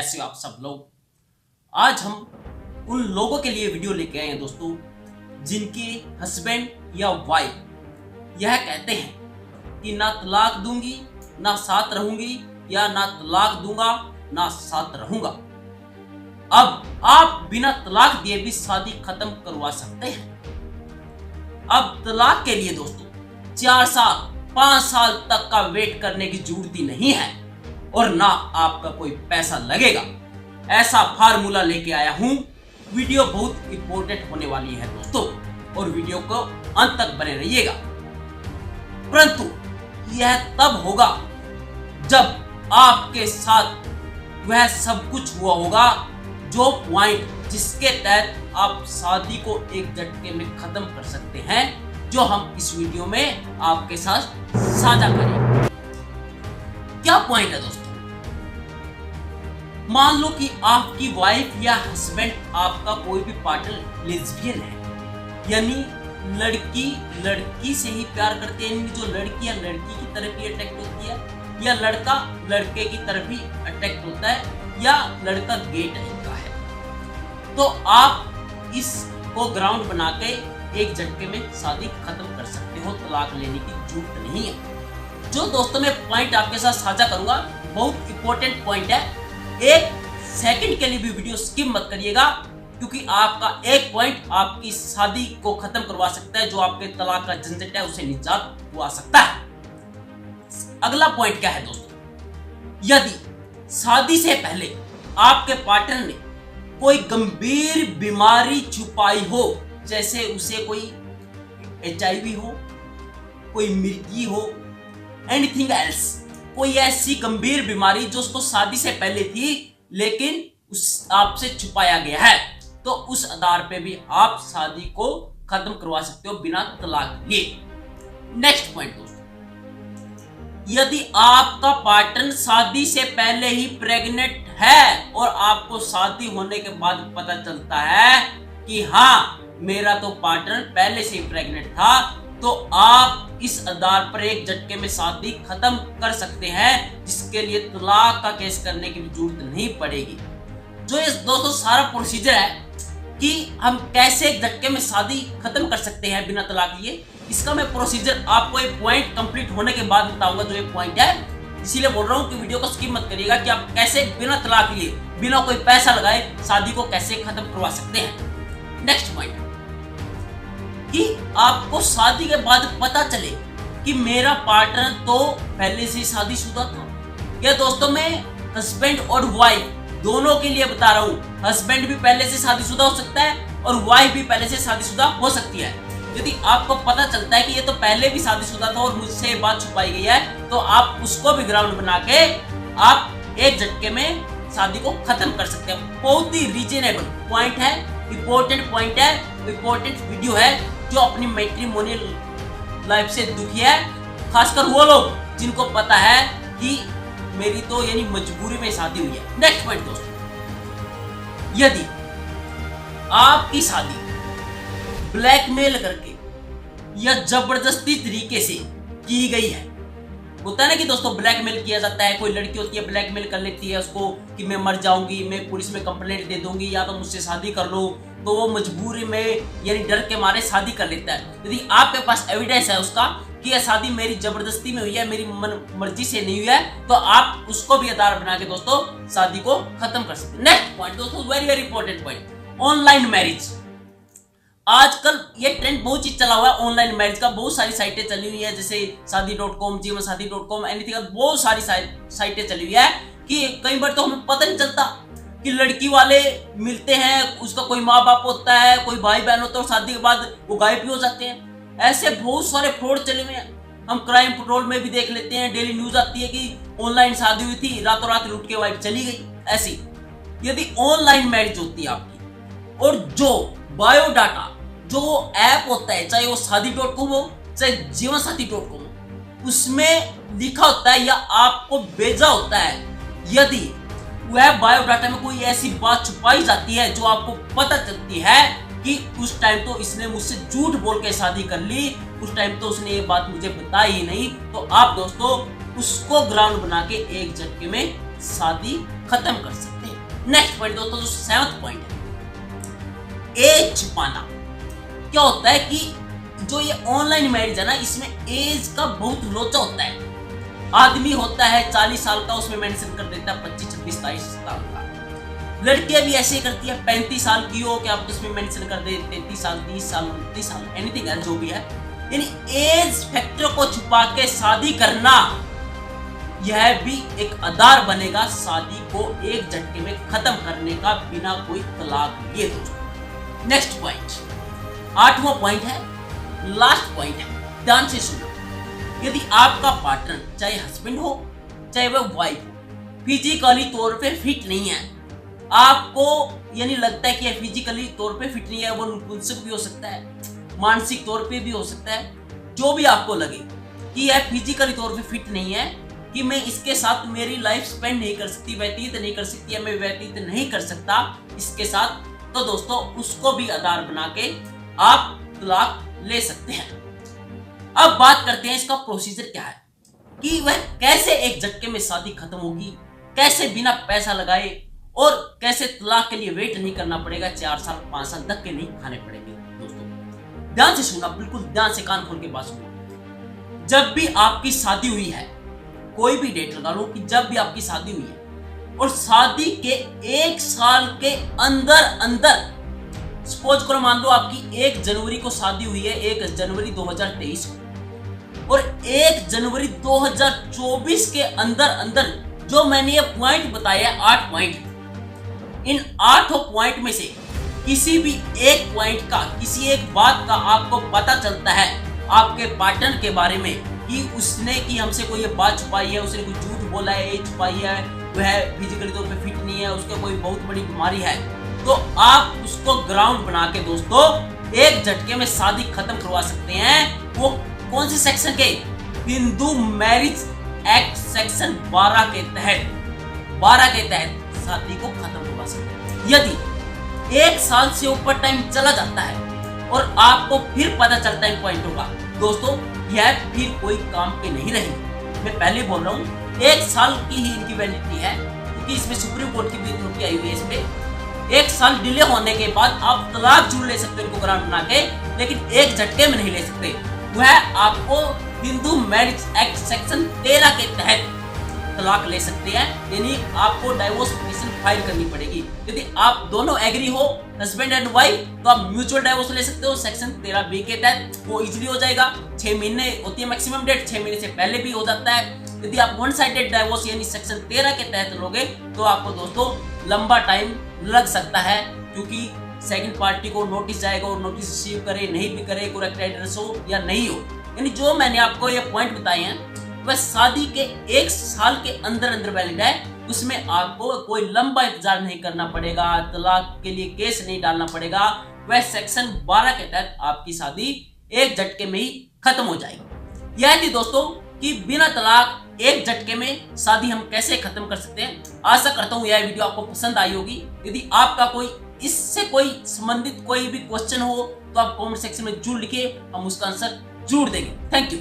कैसे हो आप सब लोग। आज हम उन लोगों के लिए वीडियो लेके आए हैं दोस्तों, जिनके हस्बैंड या वाइफ यह कहते हैं कि ना तलाक दूंगी ना साथ रहूंगी, या ना तलाक दूंगा ना साथ रहूंगा। अब आप बिना तलाक दिए भी शादी खत्म करवा सकते हैं। अब तलाक के लिए दोस्तों 4 साल 5 साल तक का वेट करने की जरूरत ही नहीं है और ना आपका कोई पैसा लगेगा। ऐसा फार्मूला लेके आया हूं। वीडियो बहुत इंपॉर्टेंट होने वाली है दोस्तों, और वीडियो को अंत तक बने रहिएगा। परंतु यह तब होगा जब आपके साथ वह सब कुछ हुआ होगा जो पॉइंट जिसके तहत आप शादी को एक झटके में खत्म कर सकते हैं, जो हम इस वीडियो में आपके साथ साझा करेंगे। क्या पॉइंट है दोस्तों? मान लो कि आपकी वाइफ या हस्बैंड, आपका कोई भी पार्टनर लेस्बियन है, यानी लड़की से ही प्यार करते हैं, जो लड़की या लड़की की तरफ ही अट्रैक्ट होती है, या लड़का लड़के की तरफ ही अट्रैक्ट होता है, या लड़का गे टाइप का है। तो आप इसको ग्राउंड बना के एक झटके में शादी खत्म कर सकते हो, तलाक लेने की जरूरत नहीं है। जो दोस्तों मैं पॉइंट आपके साथ साझा करूंगा बहुत इंपॉर्टेंट पॉइंट है। एक सेकंड के लिए भी वीडियो स्किप मत करिएगा, क्योंकि आपका एक पॉइंट आपकी शादी को खत्म करवा सकता है, जो आपके तलाक का झंझट है उसे निजात दिला सकता है। अगला पॉइंट क्या है दोस्तों? यदि शादी से पहले आपके पार्टनर ने कोई गंभीर बीमारी छुपाई हो, जैसे उसे कोई HIV हो, कोई मिर्गी हो, एनीथिंग एल्स, कोई ऐसी गंभीर बीमारी जो उसको शादी से पहले थी लेकिन उस आपसे छुपाया गया है, तो उस आधार पे भी आप शादी को खत्म करवा सकते हो बिना तलाक लिए। नेक्स्ट पॉइंट दोस्तों, यदि आपका पार्टनर शादी से पहले ही प्रेग्नेंट है और आपको शादी होने के बाद पता चलता है कि हाँ मेरा तो पार्टनर पहले से ही प्रेग्नेंट था, तो आप इस आधार पर एक झटके में शादी खत्म कर सकते हैं, जिसके लिए तलाक का केस करने की जरूरत नहीं पड़ेगी। जो ये दोस्तों सारा प्रोसीजर है कि हम कैसे एक झटके में शादी खत्म कर सकते हैं बिना तलाक लिए, इसका मैं प्रोसीजर आपको एक पॉइंट कंप्लीट होने के बाद बताऊंगा, जो एक पॉइंट है। इसीलिए बोल रहा हूं कि वीडियो को स्किप मत करिएगा कि आप कैसे बिना तलाक लिए, बिना कोई पैसा लगाए शादी को कैसे खत्म करवा सकते हैं। नेक्स्ट पॉइंट कि आपको शादी के बाद पता चले कि मेरा पार्टनर तो पहले से शादीशुदा था। ये दोस्तों मैं हस्बैंड और वाइफ दोनों के लिए बता रहा हूँ। हस्बैंड भी पहले से शादीशुदा हो सकता है और वाइफ भी पहले से शादीशुदा हो सकती है। यदि आपको पता चलता है कि ये तो पहले भी शादीशुदा था और मुझसे ये बात छुपाई गई है, तो आप उसको भी ग्राउंड बना के आप एक झटके में शादी को खत्म कर सकते हैं। बहुत ही रीजनेबल पॉइंट है, इंपॉर्टेंट पॉइंट है, इंपॉर्टेंट वीडियो है, जो अपनी मैट्रिमोनियल लाइफ से दुखी है, खासकर वो लोग जिनको पता है कि मेरी तो यानी मजबूरी में शादी हुई है। नेक्स्ट पॉइंट दोस्तों, यदि आपकी शादी ब्लैकमेल करके या जबरदस्ती तरीके से की गई है, होता है ना कि दोस्तों ब्लैकमेल किया जाता है, कोई लड़की होती है ब्लैकमेल कर लेती है उसको कि मैं मर जाऊंगी, मैं पुलिस में कंप्लेंट दे दूंगी, या तो मुझसे शादी कर लो, तो वो मजबूरी में यानी डर के मारे शादी कर लेता है। यदि आपके पास एविडेंस है उसका कि यह शादी मेरी जबरदस्ती में हुई है, मेरी मर्जी से नहीं हुई है, तो आप उसको भी आधार बना के दोस्तों शादी को खत्म कर सकते हैं। नेक्स्ट पॉइंट दोस्तों, very very important point, online marriage. आजकल ये ट्रेंड बहुत चीज चला हुआ है ऑनलाइन मैरिज का। बहुत सारी साइटें चली हुई है, जैसे शादी.com, जीवनसाथी.com, एनीथिंग, बहुत सारी साइटें चली हुई है कि कई बार तो हमें पता नहीं चलता कि लड़की वाले मिलते हैं, उसका कोई माँ बाप होता है, कोई भाई बहन होता है, और शादी के बाद वो गायब भी हो जाते हैं। ऐसे बहुत सारे फ्रॉड चले हुए हैं। हम क्राइम पेट्रोल में भी देख लेते हैं, डेली न्यूज आती है कि ऑनलाइन शादी हुई थी, रातों रात लूट के वाइफ चली गई। ऐसी यदि ऑनलाइन मैरिज होती है आपकी, और जो बायोडाटा जो ऐप होता है, चाहे वो शादी.com हो चाहे जीवनसाथी.com हो, उसमें लिखा होता है या आपको भेजा होता है, यदि वह बायोडाटा में कोई ऐसी बात छुपाई जाती है जो आपको पता चलती है कि उस टाइम तो इसने मुझसे झूठ बोल के शादी कर ली, उस टाइम तो उसने ये बात मुझे बताई ही नहीं, तो आप दोस्तों उसको ग्राउंड बना के एक झटके में शादी खत्म कर सकते हैं। नेक्स्ट पॉइंट दोस्तों, जो 7th पॉइंट है, एज छुपाना। क्या होता है कि जो ये ऑनलाइन मैरिज है ना, इसमें एज का बहुत लोचा होता है। आदमी होता है 40 साल का, उसमें मेंशन कर देता है 25, 26, 27 साल का। लड़कियां भी ऐसे ही करती है, 35 साल की हो क्या आप उसमें मेंशन कर दे 33 साल, 30 साल, 29 साल, एनीथिंग है जो भी है। यानी एज फैक्टर को छुपा के शादी करना, यह भी एक आधार बनेगा शादी को एक झटके में खत्म करने का, बिना कोई तलाक लिए दोस्तों। नेक्स्ट पॉइंट, 8वां पॉइंट है, लास्ट पॉइंट है, ध्यान से सुनो। यदि आपका पार्टनर, चाहे हस्बैंड हो चाहे वह वाइफ हो, फिजिकली तौर पे फिट नहीं है, आपको यानी लगता है कि यह फिजिकली तौर पे फिट नहीं है, वो नपुंसक भी हो सकता है, मानसिक तौर पे भी हो सकता है, जो भी आपको लगे कि यह फिजिकली तौर पे फिट नहीं है, कि मैं इसके साथ मेरी लाइफ स्पेंड नहीं कर सकती, व्यतीत नहीं कर सकती, या मैं व्यतीत नहीं कर सकता इसके साथ, तो दोस्तों उसको भी आधार बना के आप तलाक ले सकते हैं। अब बात करते हैं इसका प्रोसीजर क्या है, कि वह कैसे एक झटके में शादी खत्म होगी, कैसे बिना पैसा लगाए, और कैसे तलाक के लिए वेट नहीं करना पड़ेगा, 4 साल 5 साल धक्के नहीं खाने पड़ेंगे। दोस्तों ध्यान से सुनना, बिल्कुल ध्यान से कान खोल के बात सुनना। जब भी आपकी शादी हुई है, कोई भी डेट लगा लो कि जब भी आपकी शादी हुई है, और शादी के 1 साल के अंदर अंदर, सपोज करो मान लो आपकी 1 जनवरी को शादी हुई है, 1 जनवरी 2023 को, और 1 जनवरी 2024 के अंदर अंदर जो मैंने ये पॉइंट बताया 8 पॉइंट, इन 8 पॉइंट में से किसी भी एक पॉइंट का, किसी एक बात का आपको पता चलता है आपके पार्टनर के बारे में, कि उसने कि हमसे कोई ये बात छुपाई है, उसने कोई झूठ बोला है, ये छुपाई है, वह फिजिकली तौर पे फिट नहीं है, उसको कोई बहुत बड़ी बीमारी है, तो आप उसको ग्राउंड बना के दोस्तों एक झटके में शादी खत्म करवा सकते हैं। वो कौन से सेक्शन के? हिंदू मैरिज एक्ट सेक्शन 12 के तहत शादी को खत्म करवा सकते हैं। यदि 1 साल से ऊपर टाइम चला जाता है और आपको फिर पता चलता है पॉइंटों का, दोस्तों यह फिर कोई काम के नहीं रहेगी। मैं पहले बोल रहा हूँ 1 साल की ही इनकी वैलिडिटी है, क्योंकि इसमें सुप्रीम कोर्ट की भी अथॉरिटी आई हुई है। इसमें 1 साल डिले होने के बाद आप तलाक जरूर ले सकते हो इनको ग्राउंड बना के, लेकिन एक झटके में नहीं ले सकते। वह आपको हिंदू मैरिज एक्ट सेक्शन 13 के तहत तलाक ले सकते हैं, यानी आपको डाइवोर्स पिटीशन फाइल करनी पड़ेगी। यदि आप दोनों एग्री हो, हस्बैंड एंड वाइफ, तो आप म्यूचुअल डाइवोर्स ले सकते हो सेक्शन 13B के तहत। वो इजीली हो जाएगा, 6 महीने होती है मैक्सिमम डेट, 6 महीने से पहले भी हो जाता है। यदि आप वन साइडेड डाइवोर्स यानी सेक्शन 13 के तहत लोगे, तो आपको दोस्तों लंबा टाइम लग सकता है, क्योंकि सेकंड पार्टी को नोटिस जाएगा, और नोटिस रिसीव करे नहीं भी करे, करेक्ट एड्रेस हो या नहीं हो। यानी जो मैंने आपको ये पॉइंट बताए हैं वह शादी के 1 साल के अंदर अंदर वैलिड है। उसमें आपको कोई लंबा इंतजार नहीं करना पड़ेगा, तलाक के लिए केस नहीं डालना पड़ेगा। वह सेक्शन 12 के तहत आपकी शादी एक झटके में ही खत्म हो जाएगी। यह थी दोस्तों कि बिना तलाक एक झटके में शादी हम कैसे खत्म कर सकते हैं। आशा करता हूँ यह वीडियो आपको पसंद आई होगी। यदि आपका कोई इससे कोई संबंधित कोई भी क्वेश्चन हो तो आप कमेंट सेक्शन में जरूर लिखिए, हम उसका आंसर जरूर देंगे। Thank you.